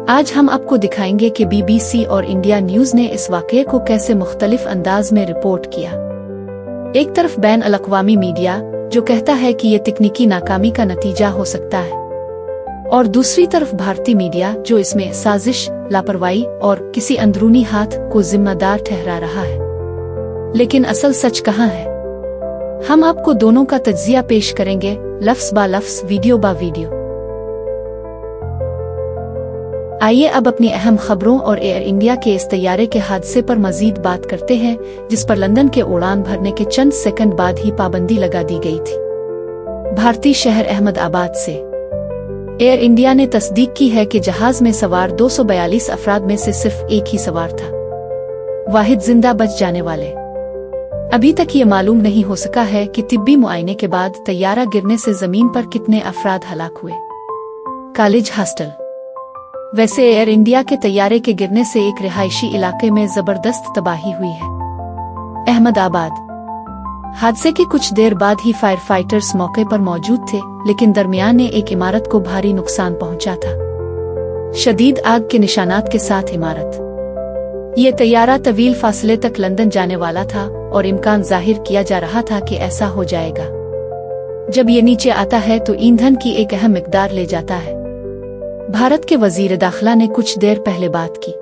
आज हम आपको दिखाएंगे कि BBC और इंडिया न्यूज ने इस वाक़ये को कैसे मुख्तलिफ अंदाज में रिपोर्ट किया। एक तरफ बैन अल-अक़वामी मीडिया जो कहता है कि ये तकनीकी नाकामी का नतीजा हो सकता है, और दूसरी तरफ भारतीय मीडिया जो इसमें साजिश, लापरवाही और किसी अंदरूनी हाथ को जिम्मेदार ठहरा रहा है। लेकिन असल सच कहाँ है? हम आपको दोनों का तज्जिया पेश करेंगे, लफ्ज़ बा लफ्ज़, वीडियो बा वीडियो। आइए अब अपनी अहम खबरों और एयर इंडिया के इस तैयारे के हादसे पर मजीद बात करते हैं, जिस पर लंदन के उड़ान भरने के चंद सेकंड बाद ही पाबंदी लगा दी गई थी। भारतीय शहर अहमदाबाद से एयर इंडिया ने तस्दीक की है कि जहाज में सवार 242 अफराद में से सिर्फ एक ही सवार था, वाहिद जिंदा बच जाने वाले। अभी तक ये मालूम नहीं हो सका है कि तिब्बी मुआयने के बाद तैयारा गिरने से जमीन पर कितने अफराद हलाक हुए। College hostel. वैसे एयर इंडिया के तैयारे के गिरने से एक रिहायशी इलाके में जबरदस्त तबाही हुई है। अहमदाबाद। हादसे के कुछ देर बाद ही फायर फाइटर्स मौके पर मौजूद थे, लेकिन दरमियान में एक इमारत को भारी नुकसान पहुंचा था। शदीद आग के निशानात के साथ इमारत। ये तैयारा तवील फासले तक लंदन जाने वाला था और इम्कान जाहिर किया जा रहा था कि ऐसा हो जाएगा। जब ये नीचे आता है तो ईंधन की एक अहम मिकदार ले जाता है। भारत के वजीर दाखिला ने कुछ देर पहले बात की,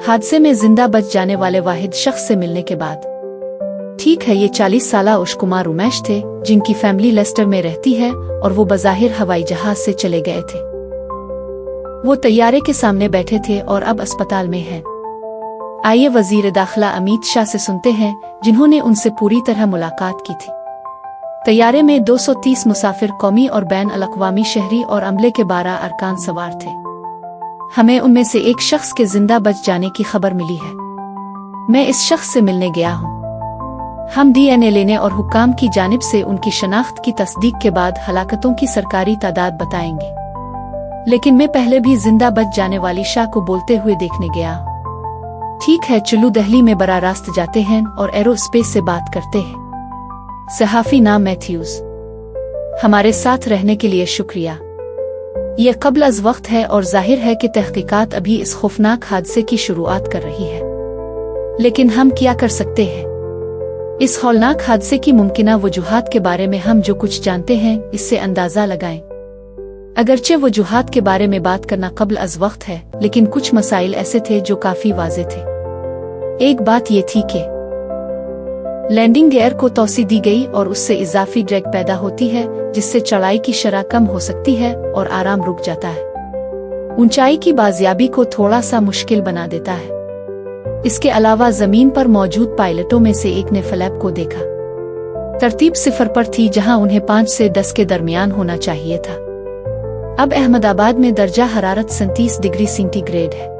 हादसे में जिंदा बच जाने वाले वाहिद शख्स से मिलने के बाद। ठीक है, ये 40 साला उष कुमार उमेश थे, जिनकी फैमिली लेस्टर में रहती है और वो बज़ाहिर हवाई जहाज से चले गए थे। वो तैयारे के सामने बैठे थे और अब अस्पताल में हैं। आइए वजीर दाखिला अमित शाह से सुनते हैं, जिन्होंने उनसे पूरी तरह मुलाकात की थी। तैयारे में 230 मुसाफिर, कौमी और बैन अल-अक़वामी, शहरी और अमले के 12 अरकान सवार थे। हमें उनमें से एक शख्स के जिंदा बच जाने की खबर मिली है। मैं इस शख्स से मिलने गया हूँ। हम DNA लेने और हुक्काम की जानिब से उनकी शनाख्त की तस्दीक के बाद हलाकतों की सरकारी तादाद बताएंगे। लेकिन मैं पहले भी जिंदा बच जाने वाली शाह को बोलते हुए देखने गया। ठीक है, चलो दिल्ली में बरा रास्त जाते हैं और एरोस्पेस से बात करते हैं। सहाफ़ी नाम मैथ्यूज। हमारे साथ रहने के लिए शुक्रिया। ये कब्ल अज़ वक्त है और जाहिर है कि तहकीकात अभी इस खौफनाक हादसे की शुरुआत कर रही है। लेकिन हम क्या कर सकते हैं? इस हौलनाक हादसे की मुमकिना वजूहात के बारे में हम जो कुछ जानते हैं, इससे अंदाजा लगाएं। अगरचे वजूहात के बारे में बात करना कब्ल अज़ वक्त है, लेकिन कुछ मसाइल ऐसे थे जो काफी वाज़े थे। एक बात ये थी कि लैंडिंग गियर को तोसी दी गई और उससे इजाफी ड्रैग पैदा होती है, जिससे चढ़ाई की शरह कम हो सकती है और आराम रुक जाता है। ऊंचाई की बाजियाबी को थोड़ा सा मुश्किल बना देता है। इसके अलावा जमीन पर मौजूद पायलटों में से एक ने फ्लैप को देखा। तरतीब 0 पर थी, जहां उन्हें 5 से 10 के दरमियान होना चाहिए था। अब अहमदाबाद में दर्जा हरारत 37 डिग्री सेंटीग्रेड है।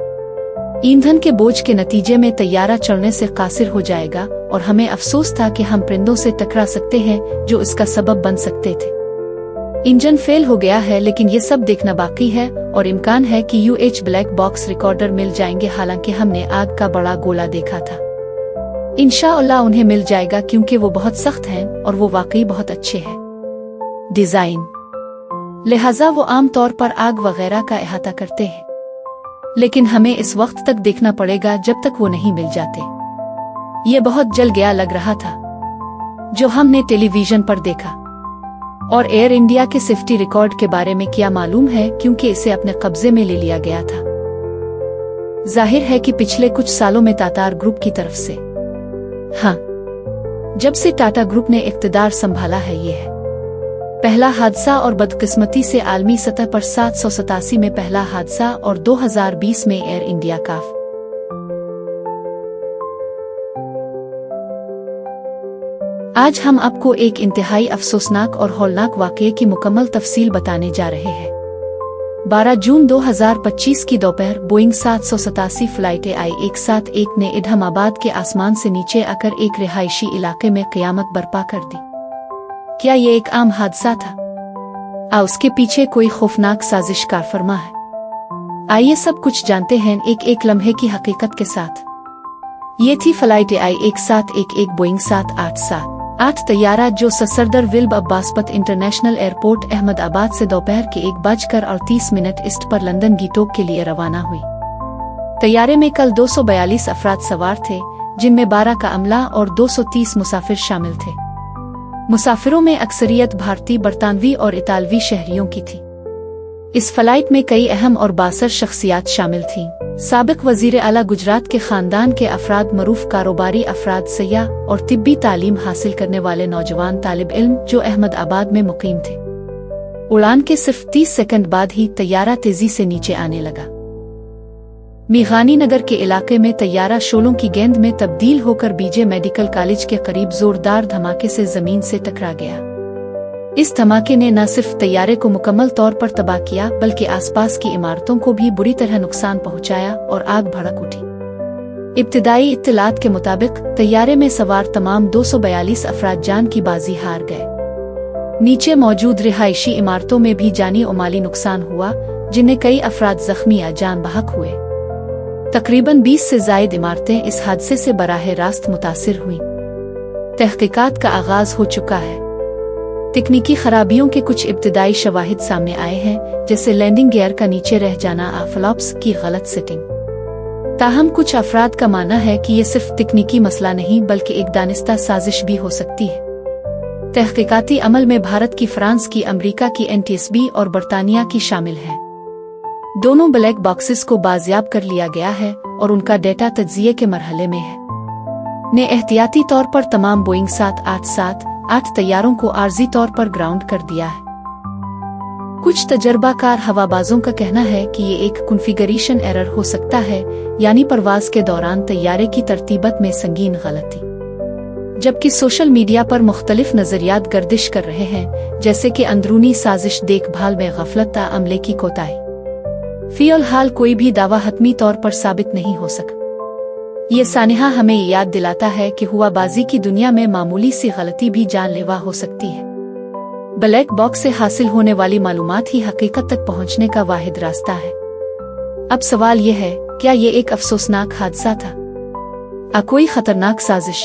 ईंधन के बोझ के नतीजे में तैयारा चढ़ने से कासिर हो जाएगा और हमें अफसोस था कि हम परिंदों से टकरा सकते हैं जो इसका सबब बन सकते थे। इंजन फेल हो गया है, लेकिन ये सब देखना बाकी है और इम्कान है कि UH ब्लैक बॉक्स रिकॉर्डर मिल जाएंगे। हालांकि हमने आग का बड़ा गोला देखा था। इंशाअल्लाह उन्हें मिल जाएगा, क्योंकि वो बहुत सख्त हैं और वो वाकई बहुत अच्छे हैं डिजाइन, लिहाजा वो आम तौर पर आग वगैरह का अहाता करते हैं। लेकिन हमें इस वक्त तक देखना पड़ेगा जब तक वो नहीं मिल जाते। ये बहुत जल गया लग रहा था जो हमने टेलीविजन पर देखा। और एयर इंडिया के सेफ्टी रिकॉर्ड के बारे में क्या मालूम है, क्योंकि इसे अपने कब्जे में ले लिया गया था। जाहिर है कि पिछले कुछ सालों में टाटा ग्रुप की तरफ से, हाँ, जब से टाटा ग्रुप ने इक़्तिदार संभाला है, ये है पहला हादसा और बदकिस्मती से आलमी सतह पर 787 में पहला हादसा और 2020 में एयर इंडिया का। आज हम आपको एक इंतहाई अफसोसनाक और हौलनाक वाक़ये की मुकम्मल तफसील बताने जा रहे हैं। 12 जून 2025 की दोपहर बोइंग 787 फ्लाइट AI-171 ने इस्लामाबाद के आसमान से नीचे आकर एक रिहायशी इलाके में क़यामत बर्पा कर दी। क्या ये एक आम हादसा था? उसके पीछे कोई खौफनाक साजिश कारफरमा है। आइए सब कुछ जानते हैं एक एक लम्हे की हकीकत के साथ। ये थी फ्लाइट AI-1711 बोइंग 787 8 तैयारा जो ससरदर विल्ब अब्बासपत इंटरनेशनल एयरपोर्ट अहमदाबाद से दोपहर के 1:38 ईस्ट पर लंदन गीटोक के लिए रवाना हुई। तैयारे में कल 242 अफराद सवार थे, जिनमें 12 का अमला और 230 मुसाफिर शामिल थे। मुसाफिरों में अक्सरियत भारतीय, बरतानवी और इतालवी शहरियों की थी। इस फ्लाइट में कई अहम और बासर शख्सियात शामिल थीं। साबिक वजीर आला गुजरात के खानदान के अफराद, मरूफ कारोबारी अफराद, सयाह और तिब्बी तालीम हासिल करने वाले नौजवान तालिब इल्म जो अहमदाबाद में मुकीम थे। उड़ान के सिर्फ 30 सेकंड बाद ही तैयारा तेजी से नीचे आने लगा। मेघानी नगर के इलाके में तैयारा शोलों की गेंद में तब्दील होकर बीजे मेडिकल कॉलेज के करीब जोरदार धमाके से जमीन से टकरा गया। इस धमाके ने न सिर्फ तैयारे को मुकम्मल तौर पर तबाह किया, बल्कि आसपास की इमारतों को भी बुरी तरह नुकसान पहुंचाया और आग भड़क उठी। इब्तिदाई इत्तलात के मुताबिक तैयारे में सवार तमाम 242 अफराद जान की बाजी हार गए। नीचे मौजूद रिहायशी इमारतों में भी जानी और माली नुकसान हुआ, जिनमें कई अफराद जख्मी या जान बहक हुए। तकरीबन 20 से जायद इमारतें इस हादसे से बराह रास्त मुतासिर हुईं। तहकीकात का आगाज हो चुका है। तकनीकी खराबियों के कुछ इब्तिदाई शवाहिद सामने आए हैं, जैसे लैंडिंग गियर का नीचे रह जाना, फ्लॉप्स की गलत सेटिंग। ताहम कुछ अफराद का मानना है कि ये सिर्फ तकनीकी मसला नहीं, बल्कि एक दानिस्ता साजिश भी हो सकती है। तहकीकाती अमल में भारत की, फ्रांस की, अमेरिका की NTSB और बरतानिया की शामिल है। दोनों ब्लैक बॉक्सेस को बाजियाब कर लिया गया है और उनका डेटा तज्जिये के मरहले में है। ने एहतियाती तौर पर तमाम बोइंग 787-8 तैयारों को आर्जी तौर पर ग्राउंड कर दिया है। कुछ तजर्बाकार हवाबाजों का कहना है कि ये एक कॉन्फ़िगरेशन एरर हो सकता है, यानी परवाज के दौरान तैयारे की तरतीबत में संगीन गलती। जबकि सोशल मीडिया पर मुख्तलिफ नजरियात गर्दिश कर रहे हैं, जैसे कि अंदरूनी साजिश, देखभाल में गफलत, अमले की कोताही। फिलहाल कोई भी दावा हतमी तौर पर साबित नहीं हो सका। ये सानिहा हमें याद दिलाता है कि हुआबाजी की दुनिया में मामूली सी गलती भी जानलेवा हो सकती है। ब्लैक बॉक्स से हासिल होने वाली मालूमात ही हकीकत तक पहुंचने का वाहिद रास्ता है। अब सवाल यह है, क्या ये एक अफसोसनाक हादसा था, कोई खतरनाक साजिश?